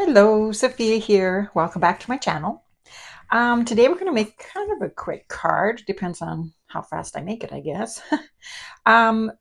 Hello, Sophia here. Welcome back to my channel. Today we're going to make kind of a quick card. Depends on how fast I make it, I guess.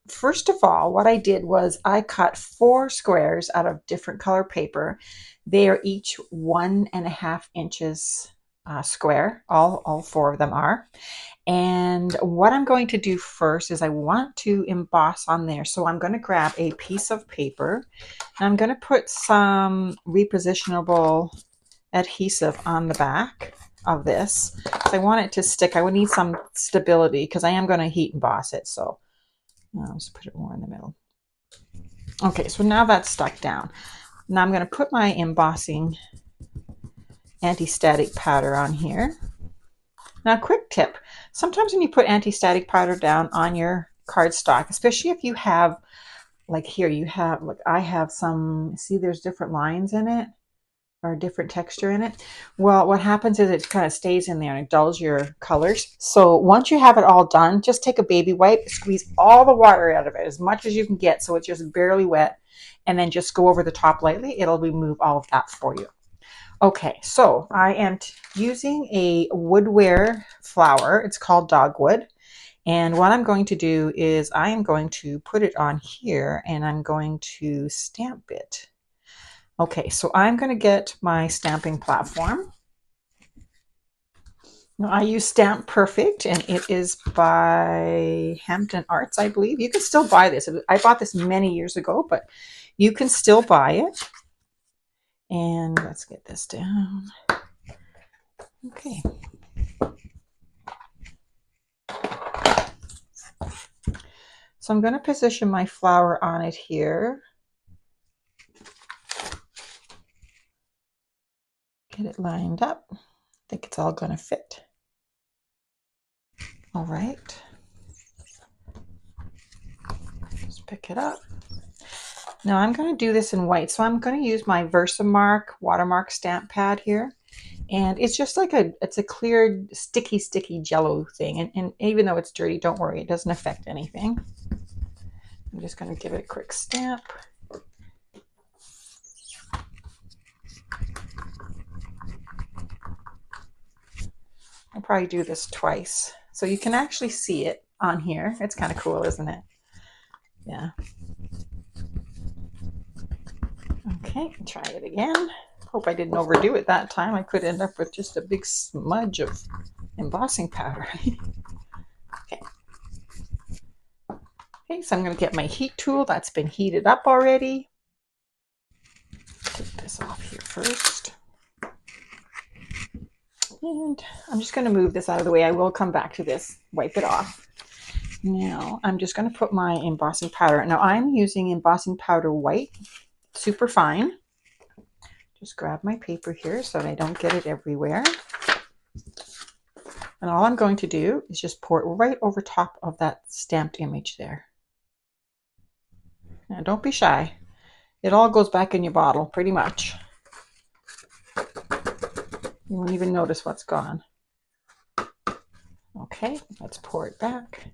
First of all, what I did was I cut 4 squares out of different color paper. They are each 1.5 inches square. All 4 of them are. And what I'm going to do first is I want to emboss on there. So I'm going to grab a piece of paper and I'm going to put some repositionable adhesive on the back of this. So I want it to stick. I would need some stability because I am going to heat emboss it. So I'll just put it more in the middle. Okay, so now that's stuck down. Now I'm going to put my embossing anti-static powder on here. Now, quick tip. Sometimes when you put anti-static powder down on your cardstock, especially if you have, like here, you have, like I have some, see there's different lines in it or different texture in it. Well, what happens is it kind of stays in there and it dulls your colors. So once you have it all done, just take a baby wipe, squeeze all the water out of it as much as you can get so it's just barely wet, and then just go over the top lightly. It'll remove all of that for you. Okay, so I am using a woodware flower. It's called dogwood. And what I'm going to do is I am going to put it on here and I'm going to stamp it. Okay, so I'm going to get my stamping platform. Now, I use Stamp Perfect and it is by Hampton Arts, I believe. You can still buy this. I bought this many years ago, but you can still buy it. And let's get this down. Okay. So I'm going to position my flower on it here. Get it lined up. I think it's all going to fit. All right. Just pick it up. Now I'm going to do this in white. So I'm going to use my VersaMark Watermark stamp pad here. And it's just like it's a clear, sticky jello thing. And even though it's dirty, don't worry, it doesn't affect anything. I'm just going to give it a quick stamp. I'll probably do this twice. So you can actually see it on here. It's kind of cool, isn't it? Yeah. Okay, try it again. Hope I didn't overdo it that time. I could end up with just a big smudge of embossing powder. Okay. Okay, so I'm going to get my heat tool. That's been heated up already. Take this off here first. And I'm just going to move this out of the way. I will come back to this, wipe it off. Now I'm just going to put my embossing powder. Now I'm using embossing powder white, super fine. Just grab my paper here so that I don't get it everywhere. And all I'm going to do is just pour it right over top of that stamped image there. Now don't be shy. It all goes back in your bottle pretty much. You won't even notice what's gone. Okay, let's pour it back.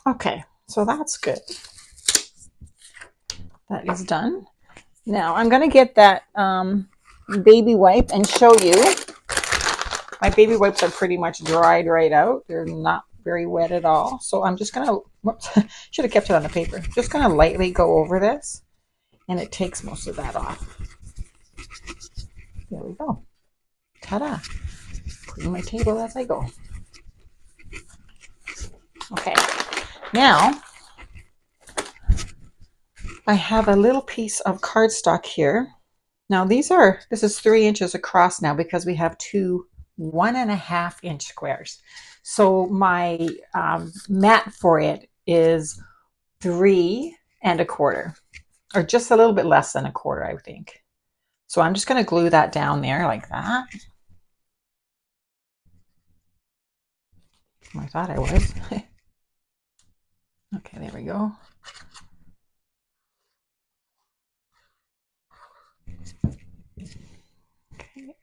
Okay, so that's good. That is done. Now I'm going to get that baby wipe and show you. My baby wipes are pretty much dried right out. They're not very wet at all. So I'm just going to, whoops, should have kept it on the paper. Just going to lightly go over this and it takes most of that off. There we go. Ta-da. Clean my table as I go. Okay. Now, I have a little piece of cardstock here. Now this is 3 inches across now because we have two 1.5 inch squares. So my mat for it is 3 1/4, or just a little bit less than a quarter, I think. So I'm just going to glue that down there like that. I thought I was. Okay, there we go. Okay.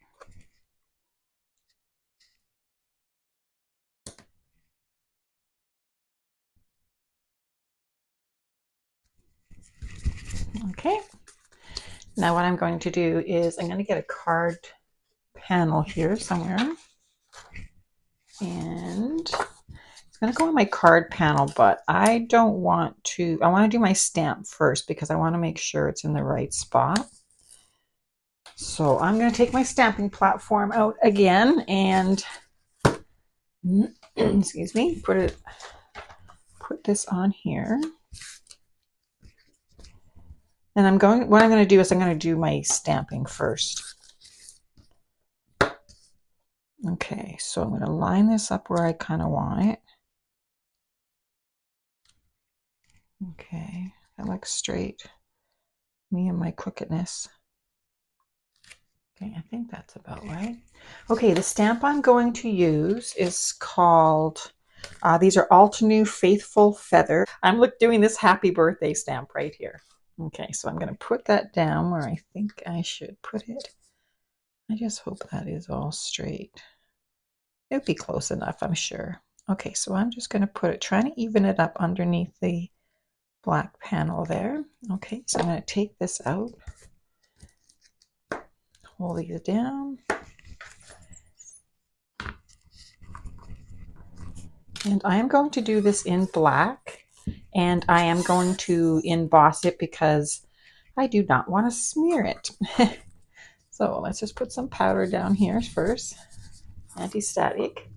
Okay. Now what I'm going to do is I'm going to get a card panel here somewhere. And it's going to go on my card panel, but I don't want to, I want to do my stamp first because I want to make sure it's in the right spot. So I'm going to take my stamping platform out again and excuse me, put this on here. And what I'm going to do is I'm going to do my stamping first. Okay, so I'm going to line this up where I kind of want it. Okay, that looks straight. Me and my crookedness. Okay, I think that's about right. Okay, the stamp I'm going to use is called, these are Altenew Faithful Feather. I'm doing this happy birthday stamp right here. Okay, so I'm going to put that down where I think I should put it. I just hope that is all straight. It'll be close enough, I'm sure. Okay, so I'm just going to put it, trying to even it up underneath the black panel there. Okay, so I'm going to take this out, hold these down. And I am going to do this in black, and I am going to emboss it because I do not want to smear it. So let's just put some powder down here first, anti-static,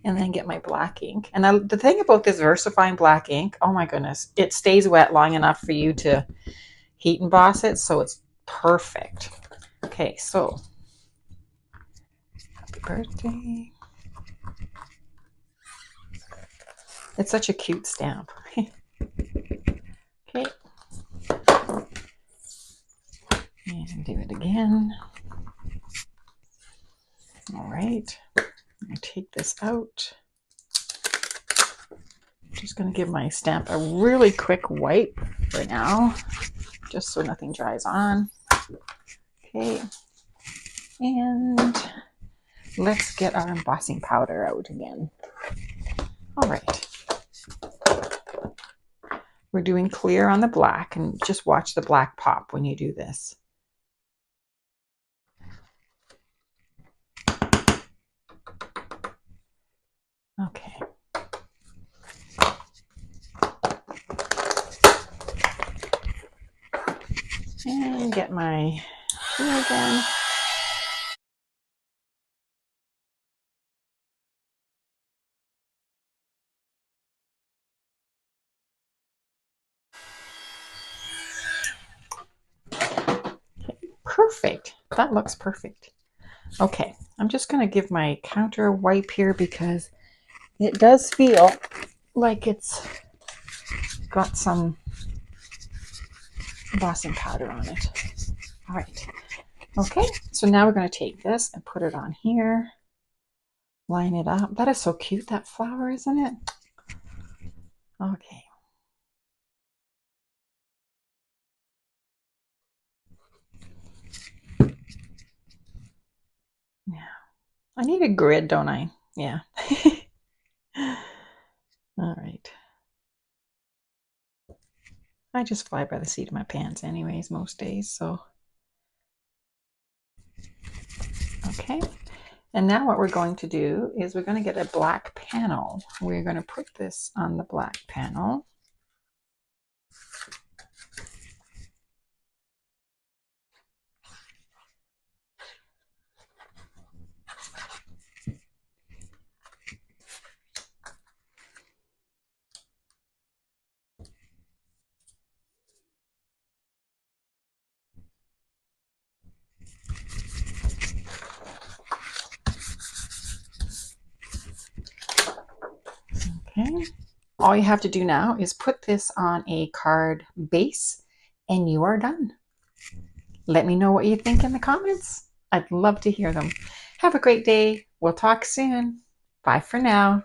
and then get my black ink. And the thing about this VersaFine black ink, oh my goodness, it stays wet long enough for you to heat emboss it, so it's perfect. Okay, so happy birthday. It's such a cute stamp. Okay. And do it again. All right. I take this out. I'm just going to give my stamp a really quick wipe for now, just so nothing dries on. Okay. And let's get our embossing powder out again. All right. We're doing clear on the black, and just watch the black pop when you do this. Okay. And get my glue again. Perfect. That looks perfect. Okay, I'm just going to give my counter a wipe here because it does feel like it's got some embossing powder on it. All right. Okay, so now we're going to take this and put it on here. Line it up. That is so cute, that flower, isn't it? Okay. Yeah. I need a grid, don't I? Yeah. All right. I just fly by the seat of my pants anyways most days, so. Okay. And now what we're going to do is we're going to get a black panel. We're going to put this on the black panel. Okay. All you have to do now is put this on a card base and you are done. Let me know what you think in the comments. I'd love to hear them. Have a great day. We'll talk soon. Bye for now.